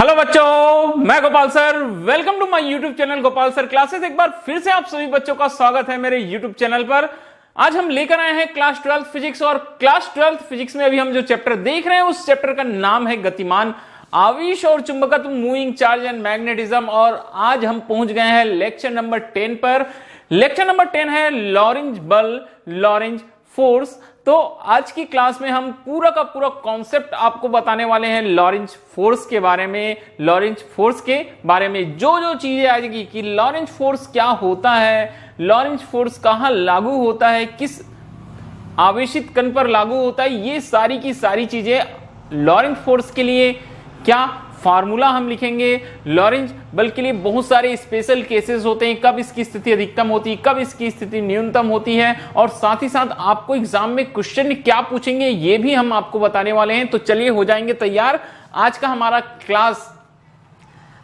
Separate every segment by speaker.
Speaker 1: Hello बच्चों, मैं Gopal sir. Welcome to my YouTube channel Gopal sir classes. एक बार फिर से आप सभी बच्चों का स्वागत है मेरे यूट्यूब चैनल पर। आज हम लेकर आए हैं क्लास 12 फिजिक्स, और क्लास 12 फिजिक्स में अभी हम जो चैप्टर देख रहे हैं उस चैप्टर का नाम है गतिमान आवेश और चुंबकत्व, मूविंग चार्ज एंड मैग्नेटिज्म। और आज हम पहुंच गए हैं लेक्चर नंबर 10 पर। लेक्चर नंबर 10 है लॉरेंज बल, लॉरेंज फोर्स। तो आज की क्लास में हम पूरा का पूरा कॉन्सेप्ट आपको बताने वाले हैं लॉरेंज फोर्स के बारे में। लॉरेंज फोर्स के बारे में जो जो चीजें आएगी कि लॉरेंज फोर्स क्या होता है, लॉरेंज फोर्स कहां लागू होता है, किस आवेशित कण पर लागू होता है, ये सारी की सारी चीजें लॉरेंज फोर्स के लिए क्या फार्मूला हम लिखेंगे। लॉरेंज बल के लिए बहुत सारे स्पेशल केसेस होते हैं, कब इसकी स्थिति अधिकतम होती है, कब इसकी स्थिति न्यूनतम होती है, और साथ ही साथ आपको एग्जाम में क्वेश्चन क्या पूछेंगे ये भी हम आपको बताने वाले हैं। तो चलिए हो जाएंगे तैयार। आज का हमारा क्लास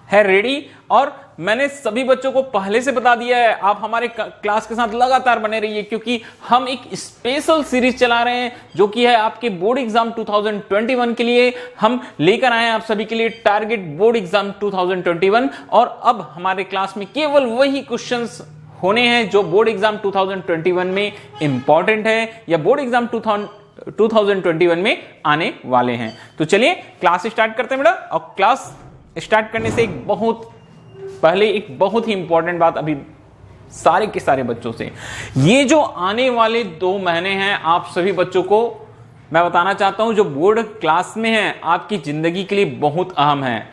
Speaker 1: है रेडी, और मैंने सभी बच्चों को पहले से बता दिया है आप हमारे क्लास के साथ लगातार बने रहिए, क्योंकि हम एक स्पेशल सीरीज चला रहे हैं जो कि है आपके बोर्ड एग्जाम 2021 के लिए। हम लेकर आए हैं आप सभी के लिए टारगेट बोर्ड एग्जाम 2021, और अब हमारे क्लास में केवल वही क्वेश्चंस होने हैं जो बोर्ड एग्जाम 2021 में इंपॉर्टेंट है या बोर्ड एग्जाम 2021 में आने वाले हैं। तो चलिए क्लास स्टार्ट करते हैं बेटा। और क्लास स्टार्ट करने से एक बहुत ही इंपॉर्टेंट बात अभी सारे के सारे बच्चों से, ये जो आने वाले 2 महीने हैं आप सभी बच्चों को मैं बताना चाहता हूं, जो बोर्ड क्लास में है आपकी जिंदगी के लिए बहुत अहम है।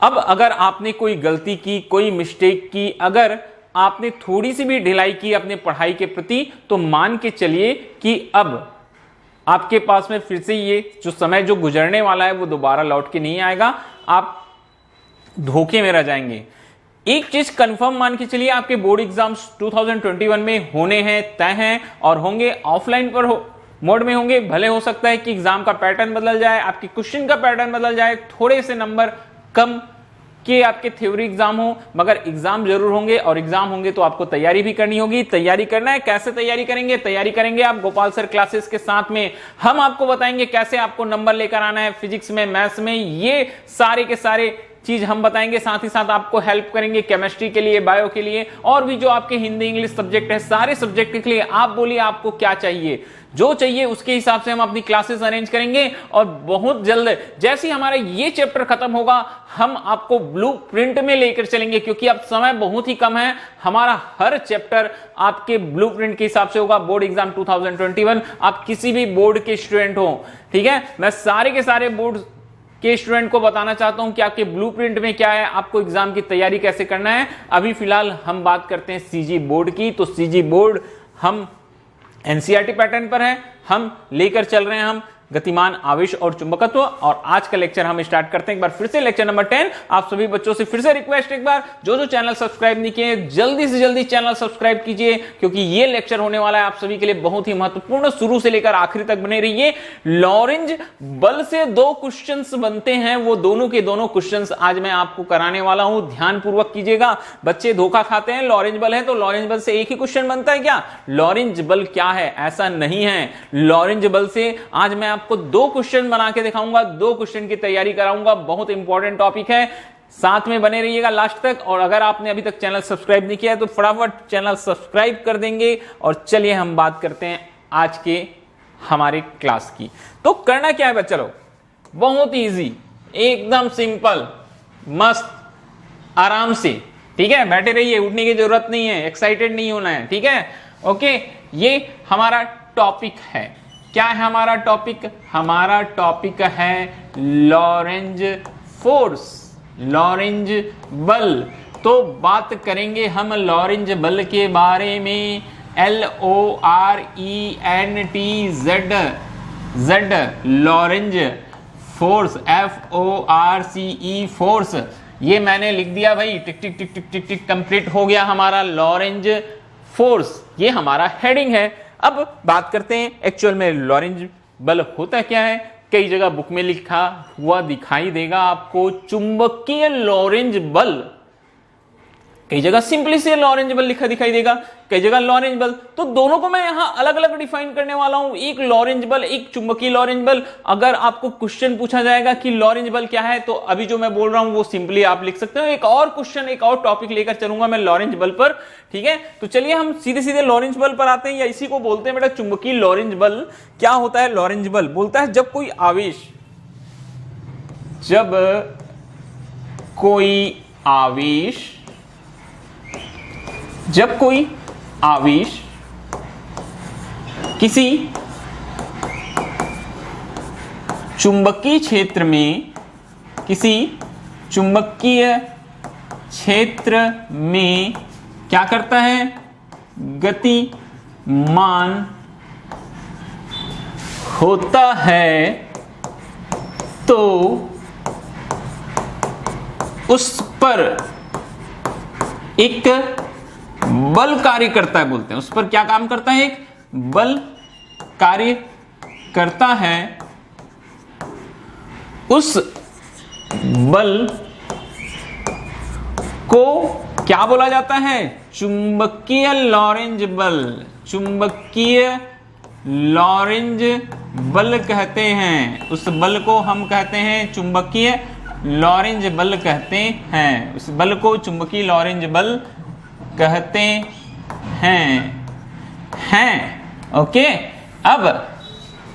Speaker 1: अब अगर आपने कोई गलती की, कोई मिस्टेक की, अगर आपने थोड़ी सी भी ढिलाई की अपने पढ़ाई के प्रति, तो मान के चलिए कि अब आपके पास में फिर से ये जो समय जो गुजरने वाला है वो दोबारा लौट के नहीं आएगा, आप धोखे में रह जाएंगे। एक चीज कंफर्म मान के चलिए, आपके बोर्ड एग्जाम्स 2021 में होने हैं, तय हैं, और होंगे ऑफलाइन पर मोड में होंगे। भले हो सकता है कि एग्जाम का पैटर्न बदल जाए, आपके क्वेश्चन का पैटर्न बदल जाए, थोड़े से नंबर कम के आपके थ्योरी एग्जाम हो, मगर एग्जाम जरूर होंगे, और एग्जाम होंगे तो आपको तैयारी भी करनी होगी। तैयारी करना है, कैसे तैयारी करेंगे? तैयारी करेंगे आप गोपाल सर क्लासेस के साथ में। हम आपको बताएंगे कैसे आपको नंबर लेकर आना है फिजिक्स में, मैथ्स में, ये सारे के सारे चीज हम बताएंगे। साथ ही साथ आपको हेल्प करेंगे केमिस्ट्री के लिए, बायो के लिए, और भी जो आपके हिंदी इंग्लिश सब्जेक्ट है, सारे सब्जेक्ट के लिए आप बोलिए आपको क्या चाहिए, जो चाहिए उसके हिसाब से हम अपनी क्लासेस अरेंज करेंगे। और बहुत जल्द जैसे ही हमारा ये चैप्टर खत्म होगा हम आपको ब्लूप्रिंट में लेकर चलेंगे, क्योंकि अब समय बहुत ही कम है। हमारा हर चैप्टर आपके ब्लूप्रिंट के हिसाब से होगा। बोर्ड एग्जाम 2021, आप किसी भी बोर्ड के स्टूडेंट हो, ठीक है, मैं सारे के सारे बोर्ड के स्टूडेंट को बताना चाहता हूं कि आपके ब्लूप्रिंट में क्या है, आपको एग्जाम की तैयारी कैसे करना है। अभी फिलहाल हम बात करते हैं सीजी बोर्ड की। तो सीजी बोर्ड हम एनसीईआरटी पैटर्न पर है, हम लेकर चल रहे हैं हम गतिमान आवेश और चुंबकत्व। और आज का लेक्चर हम स्टार्ट करते हैं। एक बार फिर से लेक्चर नंबर 10। आप सभी बच्चों से फिर से रिक्वेस्ट, एक बार जो चैनल सब्सक्राइब नहीं किए जल्दी से जल्दी चैनल सब्सक्राइब कीजिए, क्योंकि ये लेक्चर होने वाला है आप सभी के लिए बहुत ही महत्वपूर्ण। शुरू से लेकर आखिरी तक बने रहिए। लॉरेंज बल से 2 क्वेश्चंस बनते हैं, वो दोनों के दोनों क्वेश्चंस आज मैं आपको कराने वाला हूं। ध्यानपूर्वक कीजिएगा। बच्चे धोखा खाते हैं, लॉरेंज बल है तो लॉरेंज बल से एक ही क्वेश्चन बनता है क्या? लॉरेंज बल क्या है? ऐसा नहीं है। लॉरेंज बल से आज मैं आपको 2 क्वेश्चन बना के दिखाऊंगा, 2 क्वेश्चन की तैयारी कराऊंगा। बहुत इंपॉर्टेंट टॉपिक है, साथ में बने रहिएगा लास्ट तक। और अगर आपने अभी तक चैनल सब्सक्राइब नहीं किया है तो फटाफट चैनल सब्सक्राइब कर देंगे। और चलिए हम बात करते हैं आज के हमारे क्लास की। तो करना क्या है बच्चा लोग? बहुत इजी, एकदम सिंपल, मस्त, आराम से, ठीक है, बैठे रहिए, उठने की जरूरत नहीं है, एक्साइटेड नहीं होना है, ठीक है, ओके। ये हमारा टॉपिक है। क्या है हमारा टॉपिक? हमारा टॉपिक है लॉरेंज फोर्स, लॉरेंज बल। तो बात करेंगे हम लॉरेंज बल के बारे में। LORENTZ, Lorentz force, FORCE force. ये मैंने लिख दिया भाई, टिक टिक टिक टिक टिक टिक, कंप्लीट हो गया हमारा लॉरेंज फोर्स। ये हमारा हेडिंग है। अब बात करते हैं एक्चुअल में लॉरेंज बल होता क्या है। कई जगह बुक में लिखा हुआ दिखाई देगा आपको, चुंबकीय लॉरेंज बल। कई जगह सिंपली से लॉरेंजेबल लिखा दिखाई देगा, कई जगह लॉरेंजेबल। तो दोनों को मैं यहां अलग अलग डिफाइन करने वाला हूं, एक लॉरेंजेबल एक चुंबकीय लॉरेंजेबल। अगर आपको क्वेश्चन पूछा जाएगा कि लॉरेंजेबल क्या है, तो अभी जो मैं बोल रहा हूं वो सिंपली आप लिख सकते हो। एक और क्वेश्चन, एक और टॉपिक लेकर चलूंगा मैं लॉरेंजेबल पर, ठीक है। तो चलिए हम सीधे सीधे लॉरेंजेबल पर आते हैं, या इसी को बोलते हैं बेटा चुंबकीय लॉरेंजेबल। क्या होता है लॉरेंजेबल? बोलता है जब कोई आवेश किसी चुंबकीय क्षेत्र में क्या करता है? गतिमान होता है, तो उस पर एक बल कार्य करता है, बोलते हैं उस पर क्या काम करता है? एक बल कार्य करता है। उस बल को क्या बोला जाता है? चुंबकीय लॉरेंज बल। चुंबकीय लॉरेंज बल कहते हैं। उस बल को हम कहते हैं चुंबकीय लॉरेंज बल कहते हैं। उस बल को चुंबकीय लॉरेंज बल कहते हैं। ओके, अब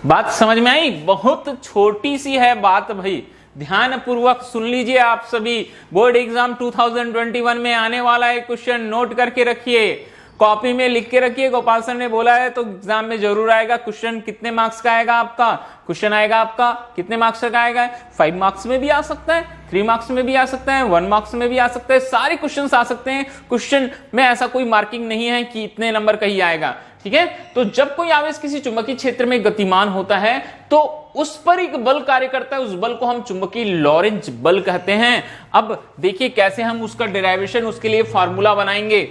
Speaker 1: बात समझ में आई? बहुत छोटी सी है बात भाई, ध्यान पूर्वक सुन लीजिए आप सभी। बोर्ड एग्जाम 2021 में आने वाला है, क्वेश्चन नोट करके रखिए, कॉपी में लिख के रखिए। गोपाल सर ने बोला है तो एग्जाम में जरूर आएगा। क्वेश्चन कितने मार्क्स का आएगा आपका? क्वेश्चन आएगा आपका कितने मार्क्स का आएगा? 5 मार्क्स में भी आ सकता है, 3 मार्क्स में भी आ सकता है, 1 मार्क्स में भी आ सकता है, सारे क्वेश्चंस आ सकते हैं। क्वेश्चन में ऐसा कोई मार्किंग नहीं है कि इतने नंबर का ही आएगा, ठीक है। तो जब कोई आवेश किसी चुंबकीय क्षेत्र में गतिमान होता है, तो उस पर एक बल कार्य करता है, उस बल को हम चुंबकीय लॉरेंज बल कहते हैं। अब देखिए कैसे हम उसका डेरिवेशन, उसके लिए फार्मूला बनाएंगे।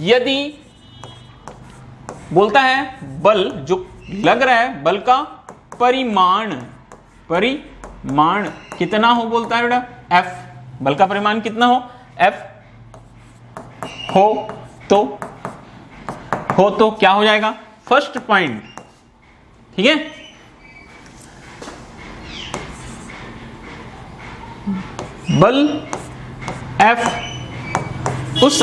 Speaker 1: यदि बोलता है बल जो लग रहा है, बल का परिमाण कितना हो, बोलता है बेटा F। बल का परिमाण कितना हो? F हो तो क्या हो जाएगा? फर्स्ट पॉइंट, ठीक है। बल F उस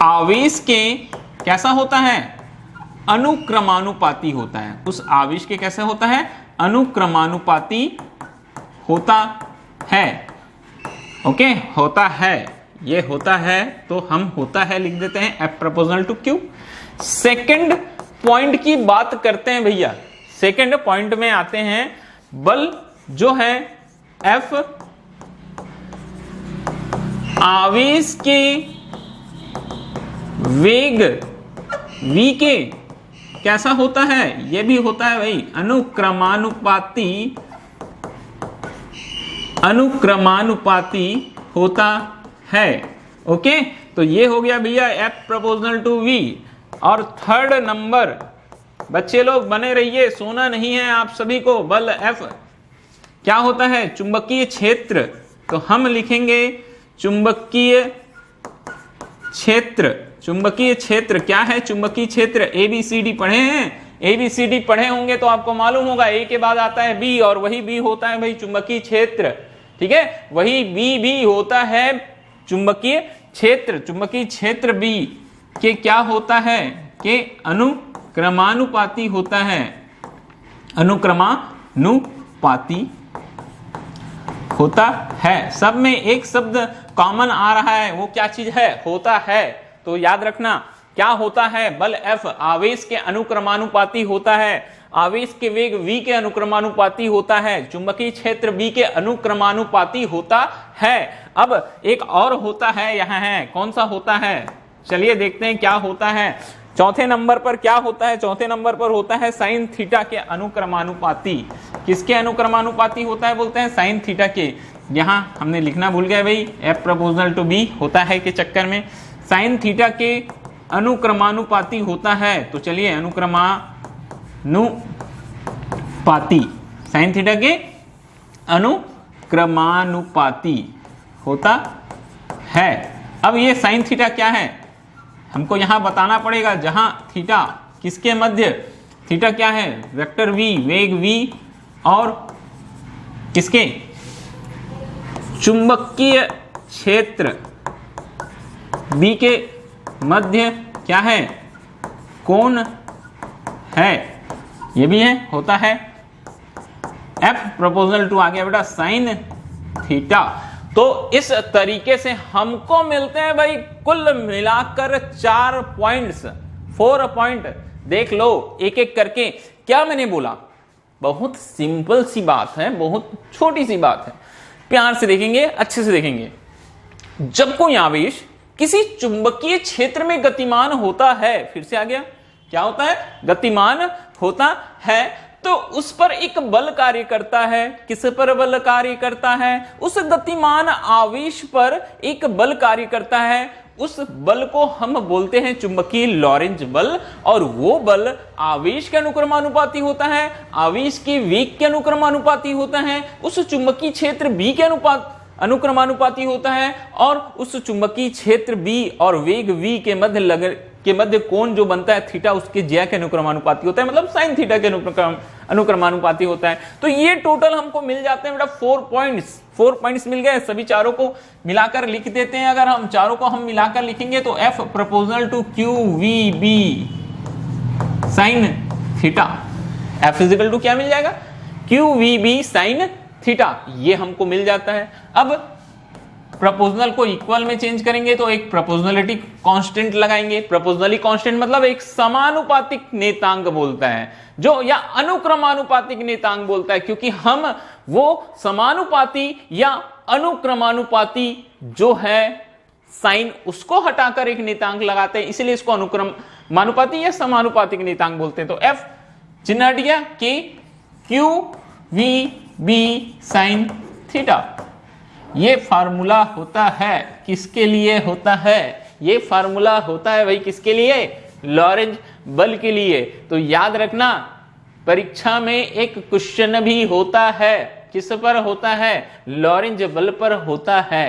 Speaker 1: आवेश के कैसा होता है? अनुक्रमानुपाती होता है। उस आवेश के कैसे होता है? अनुक्रमानुपाती होता है। ओके, होता है, ये होता है तो हम होता है लिख देते हैं F proportional to Q। Second point की बात करते हैं भैया, सेकंड पॉइंट में आते हैं। बल जो है F आवेश के वेग v के कैसा होता है? यह भी होता है भाई अनुक्रमानुपाती होता है। ओके, तो ये हो गया भैया F प्रोपोर्शनल टू V। और थर्ड नंबर, बच्चे लोग बने रहिए, सोना नहीं है आप सभी को। बल F क्या होता है? चुंबकीय क्षेत्र। तो हम लिखेंगे चुंबकीय क्षेत्र। चुंबकीय क्षेत्र क्या है? चुंबकीय क्षेत्र ABCD पढ़े हैं, ABCD पढ़े होंगे तो आपको मालूम होगा। A के बाद आता है B, और वही B होता है भाई चुंबकीय क्षेत्र, ठीक है। वही B भी होता है चुंबकीय क्षेत्र। चुंबकीय क्षेत्र B के क्या होता है? के अनुक्रमानुपाती होता है। अनुक्रमानुपाती होता है। सब में एक शब्द कॉमन आ रहा है, वो क्या चीज है? होता है। तो याद रखना क्या होता है? बल F आवेश के अनुक्रमानुपाती होता है, आवेश के वेग v के अनुक्रमानुपाती होता है, चुंबकीय क्षेत्र B के अनुक्रमानुपाती होता है। अब एक और होता है यहाँ है, कौन सा होता है? चलिए देखते हैं क्या होता है। चौथे नंबर पर क्या होता है? चौथे नंबर पर होता है साइन थीटा के अनुक्रमानुपाती। किसके अनुक्रमानुपाती होता है? बोलते हैं साइन थीटा के। यहां हमने लिखना भूल गए भाई, F प्रोपोर्शनल टू B होता है के चक्कर में साइन थीटा के अनुक्रमानुपाती होता है। तो चलिए अनुक्रमानुपाती, साइन थीटा के अनुक्रमानुपाती होता है। अब ये साइन थीटा क्या है हमको यहां बताना पड़ेगा, जहां थीटा किसके मध्य, थीटा क्या है, वेक्टर v, वेग v और किसके, चुंबकीय क्षेत्र b के मध्य क्या है, कोण है, ये भी है, होता है F प्रोपोर्शनल टू आ गया बेटा साइन थीटा। तो इस तरीके से हमको मिलते हैं भाई कुल मिलाकर 4 पॉइंट्स, 4 पॉइंट। देख लो एक एक करके, क्या मैंने बोला, बहुत सिंपल सी बात है, बहुत छोटी सी बात है, प्यार से देखेंगे, अच्छे से देखेंगे। जब कोई आवेश किसी चुंबकीय क्षेत्र में गतिमान होता है, फिर से आ गया, क्या होता है, गतिमान होता है, तो उस पर एक बल कार्य करता है। किस पर बल कार्य करता है, उस गतिमान आवेश पर एक बल कार्य करता है। उस बल को हम बोलते हैं चुंबकीय लॉरेंज बल, और वो बल आवेश के अनुक्रमानुपाती होता है, आवेश के वेग के अनुक्रमानुपाती होता है, उस चुंबकीय क्षेत्र बी के अनुक्रमानुपाती होता है, और उस चुंबकीय क्षेत्र बी और वेग v के मध्य कोण जो बनता है थीटा, उसके ज्या के अनुक्रमानुपाती होता है, मतलब साइन थीटा के अनुक्रमानुपाती होता है। तो ये टोटल हमको मिल जाते हैं बेटा 4 पॉइंट्स मिल गए। सभी चारों को मिलाकर लिख देते हैं। अगर हम चारों को हम मिलाकर लिखेंगे तो F proportional to Q we B sine theta, F is equal to क्या मिल जाएगा, Q we B sine theta, ये हमको मिल जाता है। अब प्रोपोर्शनल को इक्वल में चेंज करेंगे तो एक प्रोपोर्शनलिटी कांस्टेंट लगाएंगे। प्रोपोर्शनली कांस्टेंट मतलब एक समानुपातिक नेतांक बोलता है, जो या अनुक्रमानुपातिक नेतांक बोलता है, क्योंकि हम वो समानुपाती या अनुक्रमानुपाती जो है साइन, उसको हटाकर एक नेतांक लगाते हैं, इसलिए इसको अनुक्रमानुपाती या समानुपातिक नेतांक बोलते हैं। तो F चिन्ह हट गया कि Q we B sine theta. ये फार्मूला होता है, किसके लिए होता है, ये फार्मूला होता है भाई किसके लिए, लॉरेंज बल के लिए। तो याद रखना परीक्षा में एक क्वेश्चन भी होता है, किस पर होता है, लॉरेंज बल पर होता है।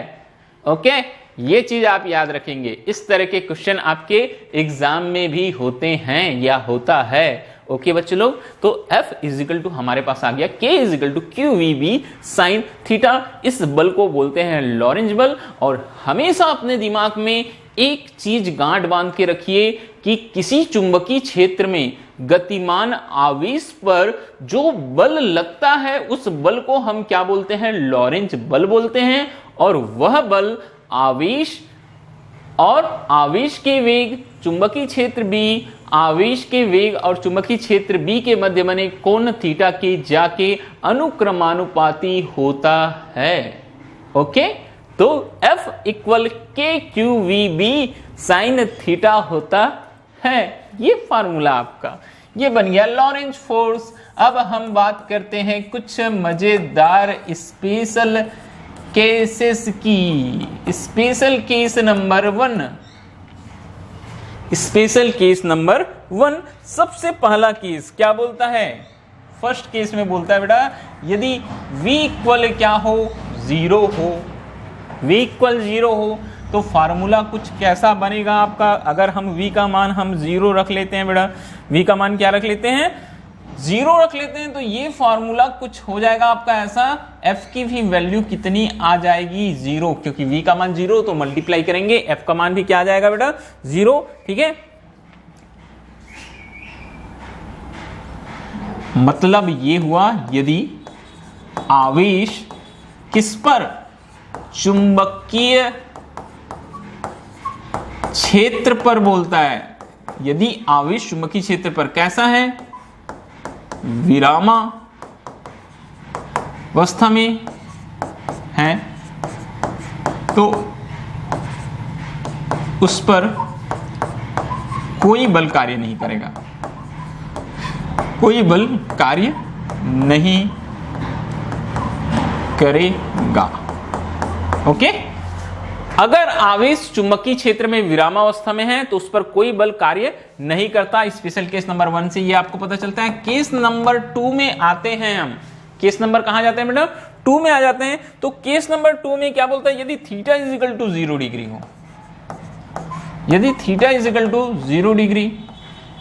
Speaker 1: ओके, ये चीज आप याद रखेंगे। इस तरह के क्वेश्चन आपके एग्जाम में भी होते हैं या होता है। ओके बच्चों लोग, तो F इजिकल टू हमारे पास आ गया K is equal to Q we B sine theta. इस बल को बोलते हैं लॉरेंज बल। और हमेशा अपने दिमाग में एक चीज गांठ बांध के रखिए कि किसी चुंबकीय क्षेत्र में गतिमान आवेश पर जो बल लगता है, उस बल को हम क्या बोलते हैं, लॉरेंज बल बोलते हैं। और वह बल आवेश और आवेश के वेग, चुंबकीय क्षेत्र बी, आवेश के वेग और चुंबकीय क्षेत्र बी के मध्य बने कोण थीटा के जाके अनुक्रमानुपाती होता है। ओके, तो F equal K Q we B sine theta होता है। ये फार्मूला आपका ये बन गया लॉरेंज फोर्स। अब हम बात करते हैं कुछ मजेदार स्पेशल केसेस की। Special case number 1, special case number 1। सबसे पहला केस क्या बोलता है, फर्स्ट केस में बोलता है बेटा यदि v इक्वल क्या हो, 0 हो, v इक्वल 0 हो तो फार्मूला कुछ कैसा बनेगा आपका। अगर हम v का मान हम 0 रख लेते हैं बेटा, v का मान क्या रख लेते हैं, 0 रख लेते हैं, तो ये फॉर्मूला कुछ हो जाएगा आपका ऐसा, f की भी वैल्यू कितनी आ जाएगी, 0, क्योंकि v का मान 0 तो मल्टीप्लाई करेंगे, f का मान भी क्या आ जाएगा बेटा, 0। ठीक है, मतलब ये हुआ यदि आवेश किस पर, चुंबकीय क्षेत्र पर बोलता है। यदि आवेश चुंबकीय क्षेत्र पर कैसा है, विरामावस्था में है, तो उस पर कोई बल कार्य नहीं करेगा, कोई बल कार्य नहीं करेगा। ओके, अगर आवेश चुंबकीय क्षेत्र में विरामावस्था में है तो उस पर कोई बल कार्य नहीं करता। स्पेशल केस नंबर 1 से ये आपको पता चलता है। केस नंबर 2 में आते हैं हम। केस नंबर कहां जाते हैं बेटा, 2 में आ जाते हैं। तो केस नंबर 2 में क्या बोलता है, यदि theta is equal to 0 degree हो, यदि theta is equal to 0 degree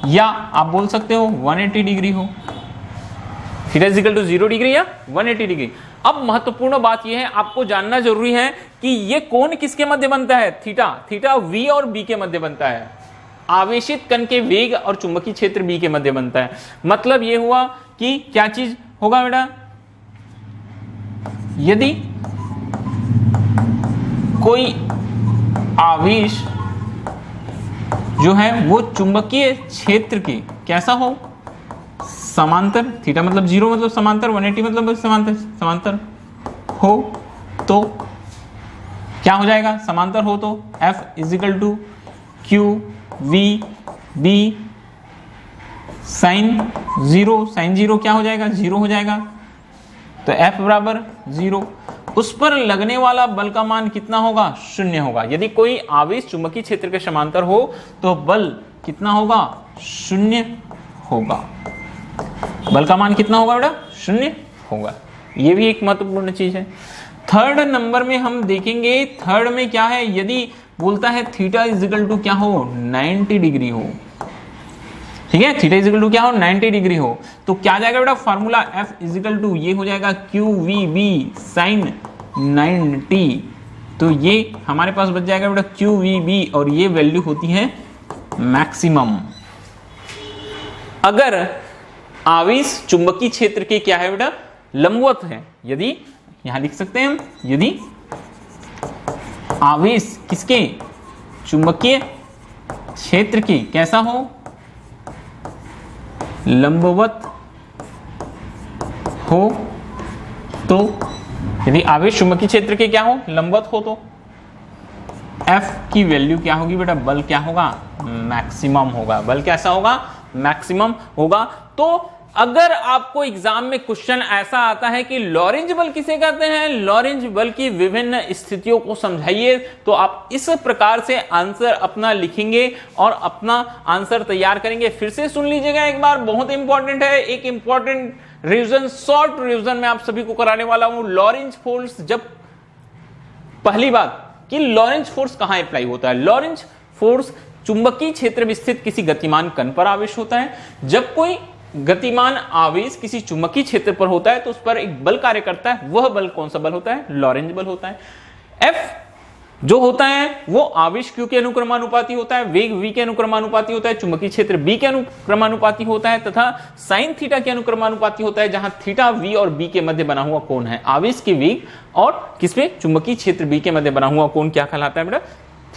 Speaker 1: या आप बोल सकते हो 180 डिग्री हो, theta is equal to 0 degree या 180 डिग्री। अब महत्वपूर्ण बात यह है, आपको जानना जरूरी है कि ये कोण किसके मध्य बनता है, थीटा v और b के मध्य बनता है। आवेशित कण के वेग और चुंबकीय क्षेत्र b के मध्य बनता है। मतलब यह हुआ कि क्या चीज होगा बेटा, यदि कोई आवेश जो है वो चुंबकीय क्षेत्र के कैसा हो, समांतर, थीटा मतलब 0 मतलब समांतर, 180 मतलब समांतर हो तो क्या हो जाएगा, समांतर हो तो F is equal to Q we B sine 0 क्या हो जाएगा, 0 हो जाएगा। तो F बराबर 0, उस पर लगने वाला बल का मान कितना होगा, 0 होगा। यदि कोई आवेश चुंबकीय क्षेत्र के समांतर हो तो बल कितना होगा, 0 होगा। बल का मान कितना होगा बेटा, 0 होगा। यह भी एक महत्वपूर्ण चीज है। थर्ड नंबर में हम देखेंगे, थर्ड में क्या है, यदि बोलता है थीटा इज इक्वल टू क्या हो, 90 डिग्री हो, ठीक है, थीटा इज इक्वल टू क्या हो, 90 डिग्री हो, तो क्या जाएगा बेटा formula, F is equal to ये हो जाएगा क्यू वी बी साइन 90। तो ये हमारे पास बच जाएगा बेटा क्यू वी बी, और ये वैल्यू होती है मैक्सिमम। अगर आवेश चुंबकीय क्षेत्र के क्या है बेटा, लंबवत है, यदि यहां लिख सकते हैं हम, यदि आवेश किसके, चुंबकीय क्षेत्र के कैसा हो, लंबवत हो, तो यदि आवेश चुंबकीय क्षेत्र के क्या हो, लंबवत हो, तो F की वैल्यू क्या होगी बेटा, बल क्या होगा, मैक्सिमम होगा। बल कैसा होगा, मैक्सिमम होगा। तो अगर आपको एग्जाम में क्वेश्चन ऐसा आता है कि लॉरेंज बल किसे कहते हैं, लॉरेंज बल की विभिन्न स्थितियों को समझाइए, तो आप इस प्रकार से आंसर अपना लिखेंगे और अपना आंसर तैयार करेंगे। फिर से सुन लीजिएगा एक बार, बहुत इंपॉर्टेंट है, एक इंपॉर्टेंट रिवीजन, शॉर्ट रिवीजन मैं आप सभी को कराने वाला हूं। लॉरेंज फोर्स, जब पहली बात कि लॉरेंज फोर्स कहां अप्लाई होता है, लॉरेंज फोर्स चुंबकीय क्षेत्र में स्थित किसी गतिमान कण पर आवेश होता है। जब कोई गतिमान आवेश किसी चुंबकीय क्षेत्र पर होता है तो उस पर एक बल कार्य करता है, वह बल कौन सा बल होता है, लॉरेंज बल होता है। F जो होता है वो आवेश Q के अनुक्रमानुपाती होता है, वेग V के अनुक्रमानुपाती होता है, चुंबकीय क्षेत्र B के अनुक्रमानुपाती होता है, तथा साइन थीटा के अनुक्रमानुपाती होता है, जहां थीटा V और B के मध्य बना हुआ कोण है। आवेश के वेग और किसमें, चुंबकीय क्षेत्र B के मध्य बना हुआ कोण क्या कहलाता है बेटा,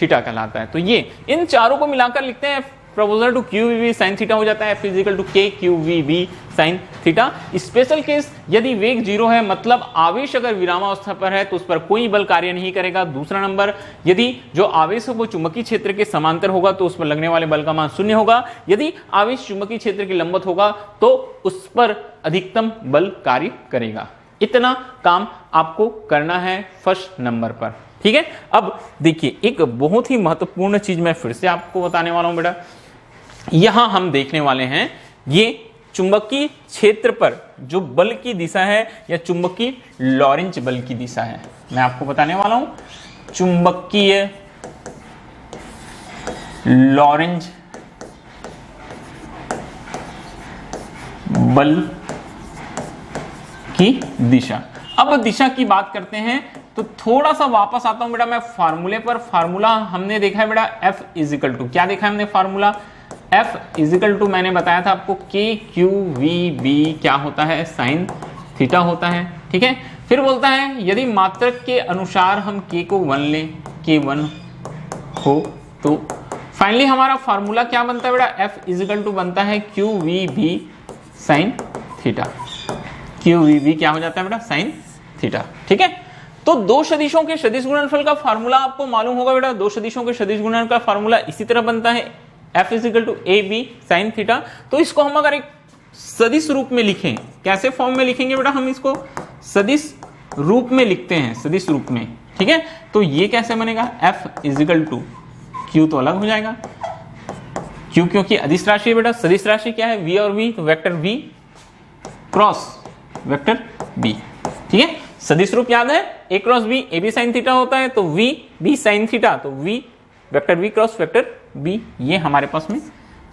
Speaker 1: थीटा कहलाता है। तो ये इन चारों को मिलाकर लिखते हैं, proportional to Q we B sine theta हो जाता है, F इज इक्वल टू के Q we B sine theta. Special case, यदि वेग 0 है, मतलब आवेश अगर विरामावस्था पर है तो उस पर कोई बल कार्य नहीं करेगा। दूसरा नंबर, यदि जो आवेश है वो चुंबकीय क्षेत्र के समांतर होगा तो उस पर लगने वाले बल का मान 0 होगा। यदि आवेश चुंबकीय क्षेत्र के लंबवत होगा तो उस पर अधिकतम बल कार्य करेगा। इतना काम आपको करना है फर्स्ट नंबर पर, ठीक है। अब देखिए, एक बहुत ही महत्वपूर्ण चीज मैं फिर से आपको बताने वाला हूं बेटा। यहां हम देखने वाले हैं, ये चुंबकीय क्षेत्र पर जो बल की दिशा है या चुंबकीय लॉरेंज बल की दिशा है, मैं आपको बताने वाला हूं। चुंबकीय लॉरेंज बल की दिशा। अब दिशा की बात करते हैं तो थोड़ा सा वापस आता हूं बेटा मैं फार्मूले पर। फार्मूला हमने देखा है बेटा, F इज इक्वल टू, क्या देखा है हमने formula, F is equal to मैंने बताया था आपको के क्यू वी बी क्या होता है, साइन थीटा होता है, ठीक है। फिर बोलता है यदि मात्रक के अनुसार हम k को 1 लें, k1 हो, तो फाइनली हमारा फार्मूला क्या बनता है बेटा, F इज इक्वल टू बनता है Q we B sine theta. Q we B क्या हो जाता है बेटा, साइन थीटा, ठीक है। तो दो सदिशों के सदिश गुणनफल का फार्मूला आपको मालूम होगा बेटा। दो सदिशों के सदिश गुणन का फार्मूला इसी तरह बनता है, F is equal to A B sine theta. तो इसको हम अगर एक सदिश रूप में लिखें, कैसे फॉर्म में लिखेंगे बेटा, हम इसको सदिश रूप में लिखते हैं, सदिश रूप में, ठीक है। तो ये कैसे बनेगा, F is equal to Q तो अलग हो जाएगा, क्यू क्योंकि अदिश राशि है बेटा। सदिश राशि क्या है, V और V, तो vector V cross vector B, ठीक है। सदिश रूप याद है, A cross B, AB sine theta होता है, तो V B साइन थीटा, तो V vector V cross vector B, ये हमारे पास में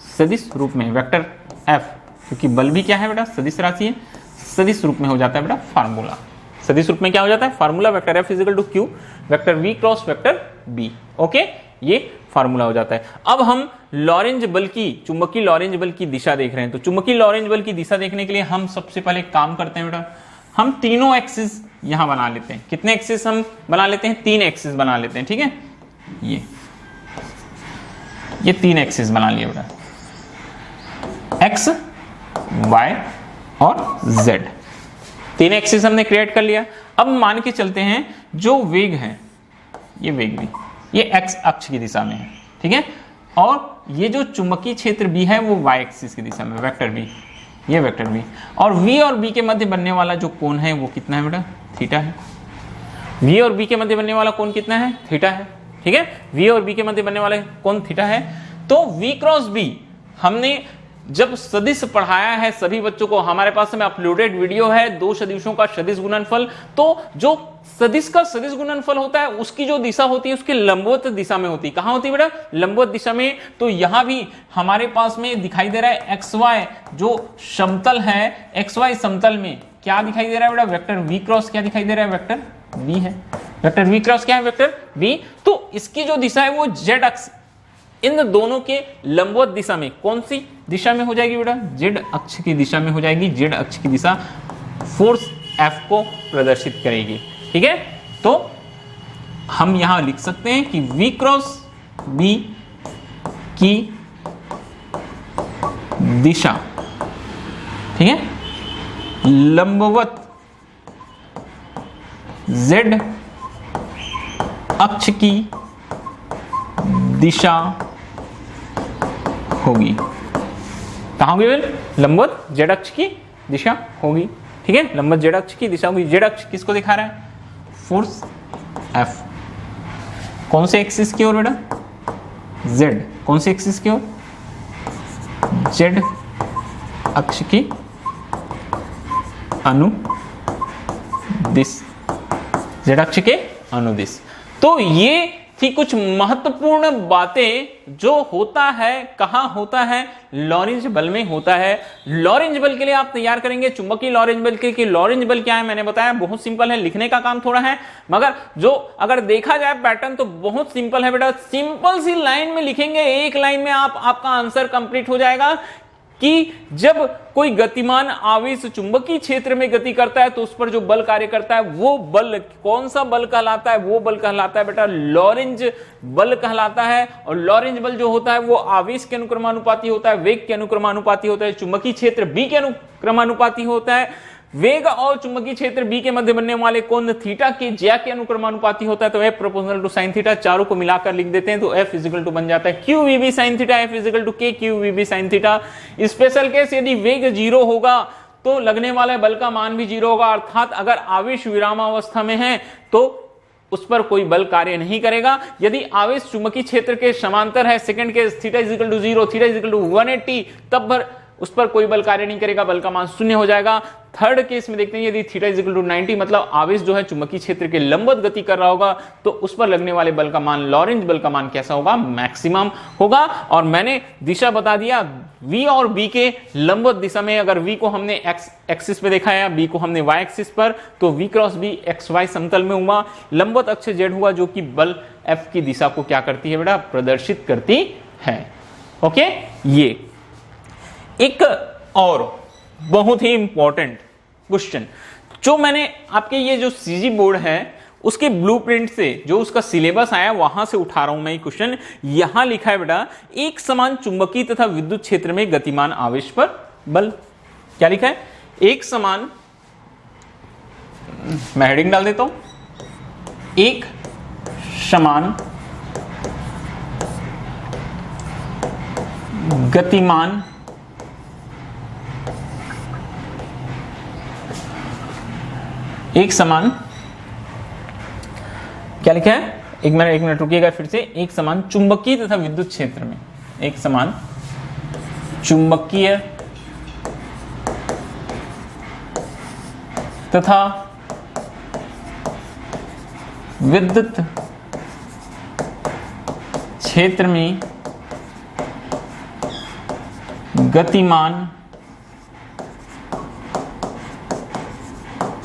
Speaker 1: सदिश रूप में वेक्टर एफ, क्योंकि बल भी क्या है बेटा, सदिश राशि है, सदिश रूप में हो जाता है बेटा फार्मूला। सदिश रूप में क्या हो जाता है formula, vector F is equal to Q vector V cross vector B. Okay, ये फार्मूला हो जाता है। अब हम लॉरेंज बल की, चुंबकीय लॉरेंज बल की दिशा देख रहे हैं। तो चुंबकीय लॉरेंज बल की दिशा देखने के लिए हम सबसे पहले काम करते हैं बेटा, हम तीनों एक्सिस यहां बना लेते हैं। कितने एक्सिस हम बना लेते हैं, 3 एक्सिस बना लेते हैं। ठीक है, ये 3 एक्सिस बना लिए बेटा, एक्स, वाई और जेड, 3 एक्सिस हमने क्रिएट कर लिया। अब मान के चलते हैं जो वेग है, ये वेग भी ये एक्स अक्ष की दिशा में है। ठीक है, और ये जो चुंबकीय क्षेत्र बी है वो वाई एक्सिस की दिशा में, वेक्टर बी, ये वेक्टर बी, और वी और बी के मध्य बनने वाला जो कोण है वो कितना है बेटा, थीटा है। वी और बी के मध्य बनने वाला कोण कितना है, थीटा है। ठीक है, वी और बी के मध्य बनने वाला कोण थीटा है। तो वी क्रॉस बी हमने जब सदिश पढ़ाया है सभी बच्चों को, हमारे पास में अपलोडेड वीडियो है 2 सदिशों का सदिश गुणनफल। तो जो सदिश का सदिश गुणनफल होता है उसकी जो दिशा होती है उसके लंबवत दिशा में होती है। कहां होती है बेटा, लंबवत दिशा में। तो यहां भी हमारे पास में दिखाई दे रहा है एक्स वाई जो समतल है, एक्स वाई समतल में क्या दिखाई दे रहा है बेटा, वेक्टर वी क्रॉस क्या दिखाई दे रहा है, वेक्टर वी है। वेक्टर वी क्रॉस क्या है, वेक्टर वी। तो इसकी जो दिशा है वो जेड अक्ष, इन दोनों के लंबवत दिशा में कौन सी दिशा में हो जाएगी बेटा, जेड अक्ष की दिशा में हो जाएगी। जेड अक्ष की दिशा फोर्स एफ को प्रदर्शित करेगी। ठीक है, तो हम यहां लिख सकते हैं कि V क्रॉस B की दिशा, ठीक है, लंबवत Z अक्ष की दिशा होगी। कहां होगी बेल, लंबवत Z अक्ष की दिशा होगी। ठीक है, लंबवत Z अक्ष की दिशा होगी। Z अक्ष किसको दिखा रहा है, फोर्स F। कौन से एक्सिस की ओर बेटा, Z। कौन से एक्सिस की ओर, Z अक्ष की अनुदिश, Z अक्ष के अनुदिश। तो ये थी कुछ महत्वपूर्ण बातें जो होता है, कहां होता है, लॉरेंज बल में होता है। लॉरेंज बल के लिए आप तैयार करेंगे चुंबकीय लॉरेंज बल के, कि लॉरेंज बल क्या है मैंने बताया, बहुत सिंपल है, लिखने का काम थोड़ा है, मगर जो अगर देखा जाए पैटर्न तो बहुत सिंपल है बेटा। सिंपल सी लाइन में लिखेंगे, एक लाइन में आपका आंसर कंप्लीट हो जाएगा कि जब कोई गतिमान आवेश चुंबकीय क्षेत्र में गति करता है तो उस पर जो बल कार्य करता है वो बल कौन सा बल कहलाता है, वो बल कहलाता है बेटा लॉरेंज बल कहलाता है। और लॉरेंज बल जो होता है वो आवेश के अनुक्रमानुपाती होता है, वेग के अनुक्रमानुपाती होता है, चुंबकीय क्षेत्र बी के अनुक्रमानुपाती होता है, वेग और चुंबकीय क्षेत्र बी के मध्य बनने वाले कोण थीटा के ज्या के अनुक्रमानुपाती होता है। तो F proportional to sine theta, चारों को मिलाकर लिख देते हैं तो F इजिकल टू बन जाता है Q we B sine theta, F is equal to के Q we B sine theta. Special case यदि वेग 0 होगा तो लगने वाले बल का मान भी 0 होगा, अर्थात अगर आवेश विरामावस्था में है तो उस पर कोई बल कार्य नहीं करेगा। यदि आवेश चुंबकीय क्षेत्र के समांतर है, second case theta is equal to 0, theta is equal to 180, तब उस पर कोई बल कार्य नहीं करेगा, बल का मान 0 हो जाएगा। थर्ड केस में देखते हैं यदि थीटा इजिकल टू 90 मतलब आवेश जो है चुंबकीय क्षेत्र के लंबवत गति कर रहा होगा तो उस पर लगने वाले बल का मान, लॉरेंज बल का मान कैसा होगा, मैक्सिमम होगा। और मैंने दिशा बता दिया, V और B के लंबवत दिशा में अगर V को हमने x एक्सिस पे देखा है, B को हमने y एक्सिस पर, तो V क्रॉस B XY समतल में हुआ, लंबवत अक्ष Z हुआ जो कि बल F की दिशा को क्या करती है बेटा, प्रदर्शित करती है। ओके, ये एक और बहुत ही इंपॉर्टेंट क्वेश्चन जो मैंने आपके ये जो सीजी बोर्ड है उसके ब्लूप्रिंट से जो उसका सिलेबस आया वहां से उठा रहा हूं मैं ये क्वेश्चन। यहां लिखा है बेटा, एक समान चुंबकीय तथा विद्युत क्षेत्र में गतिमान आवेश पर बल। क्या लिखा है, एक समान, मैं हेडिंग डाल देता हूं, एक समान गतिमान एक समान, क्या लिखा है, एक मिनट रुकिएगा फिर से, एक समान चुंबकीय तथा विद्युत क्षेत्र में, एक समान चुंबकीय तथा विद्युत क्षेत्र में गतिमान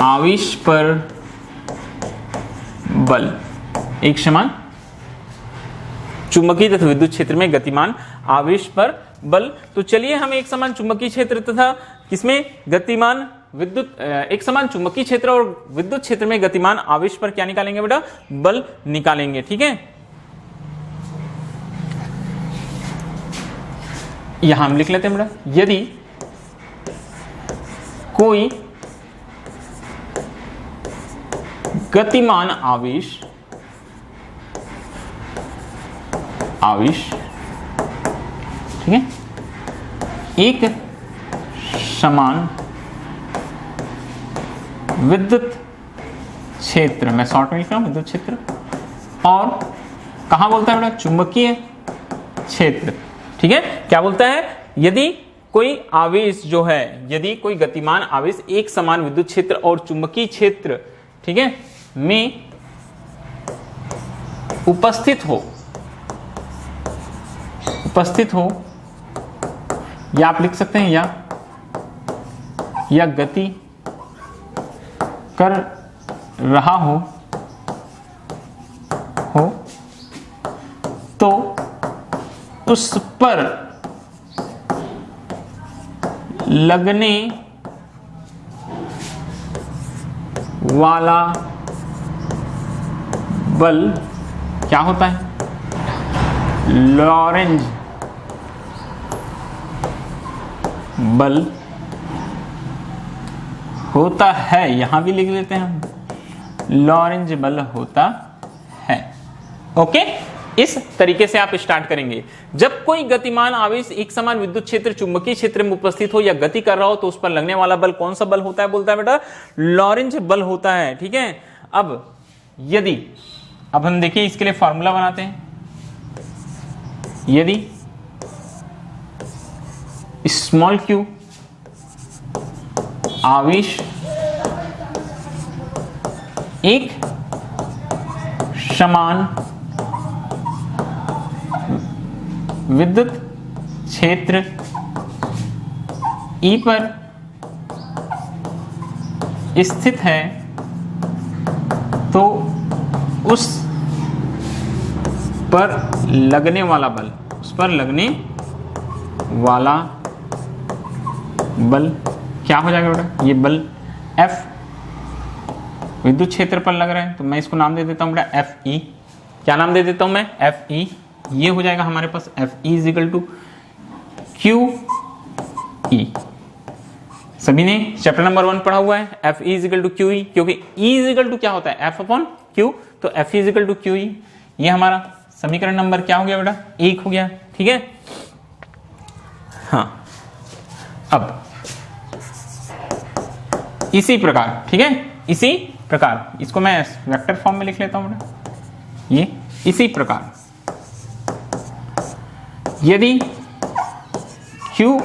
Speaker 1: आवेश पर बल एक समान चुंबकीय तथा विद्युत क्षेत्र में गतिमान आवेश पर बल। तो चलिए हम एक समान चुंबकीय क्षेत्र तथा किसमें गतिमान विद्युत एक समान चुंबकीय क्षेत्र और विद्युत क्षेत्र में गतिमान आवेश पर क्या निकालेंगे बेटा, बल निकालेंगे। ठीक है, यहां हम लिख लेते हैं बेटा, यदि कोई गतिमान आवेश ठीक है, एक समान विद्युत क्षेत्र, मैं शॉर्ट में लिख रहा हूं विद्युत क्षेत्र, और कहां बोलता है बेटा, चुंबकीय क्षेत्र। ठीक है, क्या बोलता है, यदि कोई आवेश जो है, यदि कोई गतिमान आवेश एक समान विद्युत क्षेत्र और चुंबकीय क्षेत्र, ठीक है, में उपस्थित हो, या आप लिख सकते हैं या गति कर रहा हो तो उस पर लगने वाला बल क्या होता है, लॉरेंज बल होता है। यहां भी लिख लेते हैं हम, लॉरेंज बल होता है। ओके, इस तरीके से आप स्टार्ट करेंगे। जब कोई गतिमान आवेश एक समान विद्युत क्षेत्र चुंबकीय क्षेत्र में उपस्थित हो या गति कर रहा हो तो उस पर लगने वाला बल कौन सा बल होता है, बोलता है बेटा लॉरेंज बल होता है। ठीक है, अब हम देखिए इसके लिए फॉर्मूला बनाते हैं। यदि स्मॉल q आवेश एक समान विद्युत क्षेत्र E पर स्थित है तो उस पर लगने वाला बल क्या हो जाएगा बेटा, ये बल F विद्युत क्षेत्र पर लग रहा है तो मैं इसको नाम दे देता हूं बेटा FE। क्या नाम दे देता हूं मैं, FE। ये हो जाएगा हमारे पास FE = QE। सभी ने चैप्टर नंबर 1 पढ़ा हुआ है, FE = QE, क्योंकि E क्या होता है, F/Q, तो FE = QE। ये हमारा समीकरण नंबर क्या हो गया बेटा, 1 हो गया। ठीक है, हाँ, अब इसी प्रकार, ठीक है, इसी प्रकार इसको मैं वेक्टर फॉर्म में लिख लेता हूं बेटा, ये इसी प्रकार यदि Q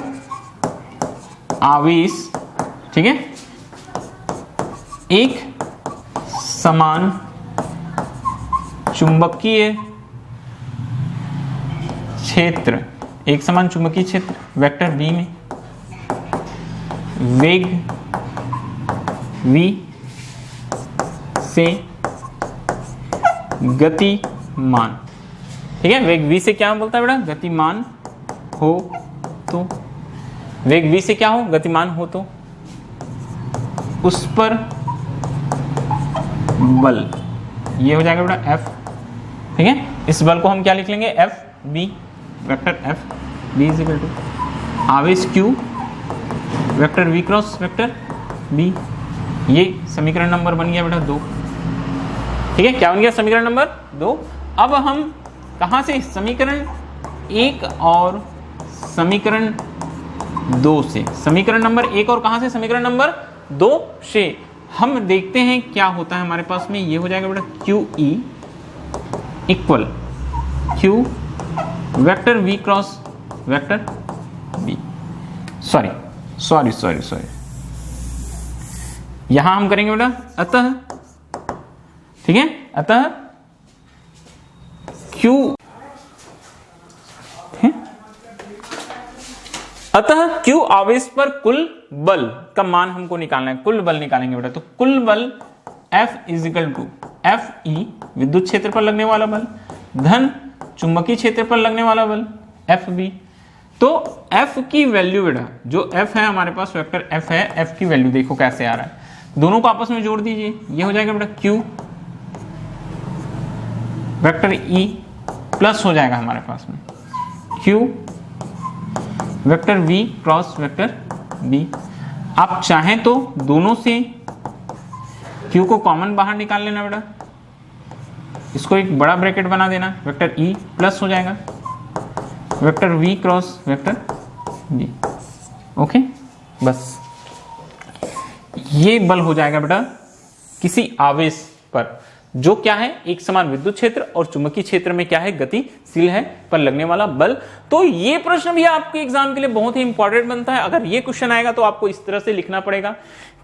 Speaker 1: आवेश, ठीक है, एक समान चुंबकीय क्षेत्र, एक समान चुंबकीय क्षेत्र वेक्टर V में वेग V से गतिमान, ठीक है, वेग V से क्या बोलता है बेटा, गतिमान हो तो, वेग V से क्या हो, गतिमान हो तो उस पर बल, ये हो जाएगा बेटा F। ठीक है, इस बल को हम क्या लिख लेंगे, FB, वेक्टर FB = आवेश Q vector V cross vector B। ये समीकरण नंबर बन गया बेटा 2। ठीक है, क्या बन गया, समीकरण नंबर 2। अब हम कहां से, समीकरण 1 और समीकरण 2 से, समीकरण नंबर 1 और कहां से, समीकरण नंबर 2 से हम देखते हैं क्या होता है हमारे पास में। ये हो जाएगा बेटा QE = Q vector V cross vector B। Sorry, यहां हम करेंगे बेटा अतः, ठीक है, अतः Q, अतः अतः Q आवेश पर कुल बल का मान हमको निकालना है, कुल बल निकालेंगे बेटा। तो कुल बल F is equal to F E विद्युत क्षेत्र पर लगने वाला बल धन चुंबकीय क्षेत्र पर लगने वाला बल एफ बी। तो F की वैल्यू बेटा, जो F है हमारे पास वेक्टर F है, F की वैल्यू देखो कैसे आ रहा है, दोनों को आपस में जोड़ दीजिए, ये हो जाएगा बेटा Q वेक्टर E प्लस हो जाएगा हमारे पास में Q vector V cross vector B। आप चाहें तो दोनों से Q को कॉमन बाहर निकाल लेना बेटा, इसको एक बड़ा ब्रैकेट बना देना, वेक्टर E प्लस हो जाएगा vector V cross vector B। Okay, बस ये बल हो जाएगा बेटा किसी आवेश पर, जो क्या है एक समान विद्युत क्षेत्र और चुंबकीय क्षेत्र में क्या है गतिशील है पर लगने वाला बल। तो ये प्रश्न भी आपके एग्जाम के लिए बहुत ही इंपॉर्टेंट बनता है। अगर ये क्वेश्चन आएगा तो आपको इस तरह से लिखना पड़ेगा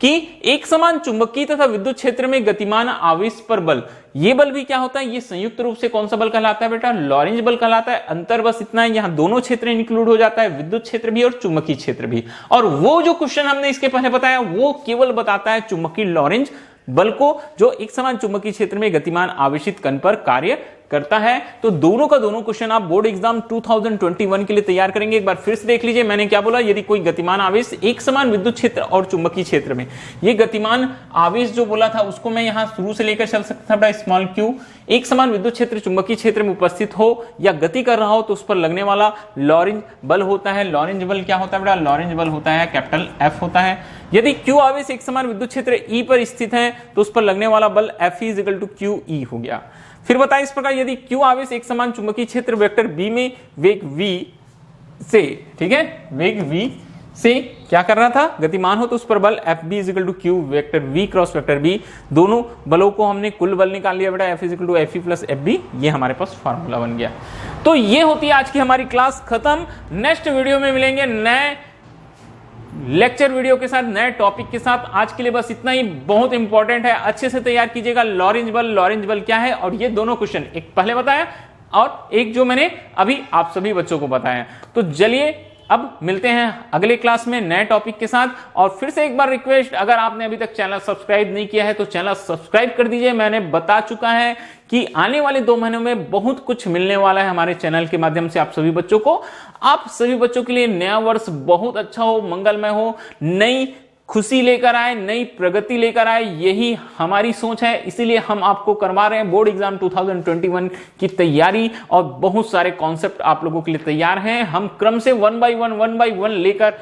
Speaker 1: कि एक समान चुंबकीय तथा विद्युत क्षेत्र में गतिमान आवेश पर बल, ये बल भी क्या होता है, ये संयुक्त रूप से कौन सा बल कहलाता है बेटा, लॉरेंज बल कहलाता है। अंतर बस इतना है, यहाँ दोनों क्षेत्र इंक्लूड हो जाता है, विद्युत क्षेत्र भी और चुंबकीय क्षेत्र भी। और वो जो क्वेश्चन हमने इसके पहले बताया वो केवल बताता है चुंबकीय लॉरेंज बल को, जो एक समान चुंबकीय क्षेत्र में गतिमान आवेशित कण पर कार्य करता है। तो दोनों का दोनों क्वेश्चन आप बोर्ड एग्जाम 2021 के लिए तैयार करेंगे। एक बार फिर से देख लीजिए, मैंने क्या बोला, यदि कोई गतिमान आवेश एक समान विद्युत क्षेत्र और चुंबकीय क्षेत्र में, ये गतिमान आवेश जो बोला था उसको मैं यहां शुरू से लेकर चल सकता था स्मॉल q, एक समान विद्युत क्षेत्र चुंबकीय क्षेत्र में उपस्थित हो या गति कर रहा हो तो उस पर लगने वाला लॉरेंज बल होता है। लॉरेंज बल क्या होता है बेटा, लॉरेंज बल होता है कैपिटल F होता है। यदि q आवेश एक समान विद्युत क्षेत्र E पर स्थित है तो उस पर लगने वाला बल F is equal to QE हो गया। फिर बताइए इस प्रकार, यदि Q आवेश एक समान चुंबकीय क्षेत्र वेक्टर B में वेग V से, ठीक है, वेग V से क्या कर रहा था, गतिमान हो तो उस पर बल FB is equal to Q vector V cross vector B। दोनों बलों को हमने कुल बल निकाल लिया बेटा, F is equal to FE plus FB, ये हमारे पास फार्मूला बन गया। तो ये होती है आज की हमारी क्लास खत्म। नेक्स्ट वीडियो में मिलेंगे नए लेक्चर वीडियो के साथ, नए टॉपिक के साथ। आज के लिए बस इतना ही, बहुत इंपॉर्टेंट है, अच्छे से तैयार कीजिएगा। लॉरेंज बल क्या है, और ये दोनों क्वेश्चन, एक पहले बताया और एक जो मैंने अभी आप सभी बच्चों को बताया। तो चलिए अब मिलते हैं अगले क्लास में नए टॉपिक के साथ। और फिर से एक बार रिक्वेस्ट, अगर आपने अभी तक चैनल सब्सक्राइब नहीं किया है तो चैनल सब्सक्राइब कर दीजिए। मैंने बता चुका है कि आने वाले 2 महीनों में बहुत कुछ मिलने वाला है हमारे चैनल के माध्यम से आप सभी बच्चों को। आप सभी बच्चों के लिए नया वर्ष बहुत अच्छा हो, मंगलमय हो, नई खुशी लेकर आए, नई प्रगति लेकर आए, यही हमारी सोच है। इसीलिए हम आपको करवा रहे हैं बोर्ड एग्जाम 2021 की तैयारी, और बहुत सारे कॉन्सेप्ट आप लोगों के लिए तैयार हैं। हम क्रम से 1 बाय 1 लेकर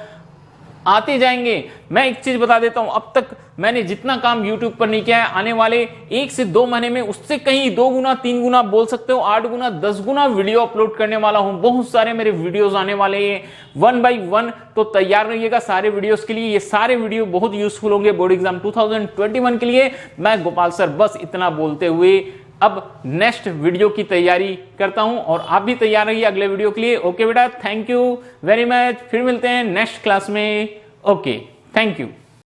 Speaker 1: आते जाएंगे। मैं एक चीज बता देता हूं, अब तक मैंने जितना काम YouTube पर नहीं किया है, आने वाले 1 से 2 महीने में उससे कहीं 2 गुना 3 गुना बोल सकते हो, 8 गुना 10 गुना वीडियो अपलोड करने वाला हूं। बहुत सारे मेरे वीडियोस आने वाले हैं 1 बाय 1, तो तैयार रहिएगा सारे वीडियोस के लिए। ये सारे वीडियो बहुत यूजफुल होंगे बोर्ड एग्जाम 2021 के लिए। मैं गोपाल सर बस इतना बोलते हुए अब नेक्स्ट वीडियो की तैयारी करता हूं, और आप भी तैयार रहिए अगले वीडियो के लिए। ओके बेटा, थैंक यू वेरी मच, फिर मिलते हैं नेक्स्ट क्लास में। Okay, thank you.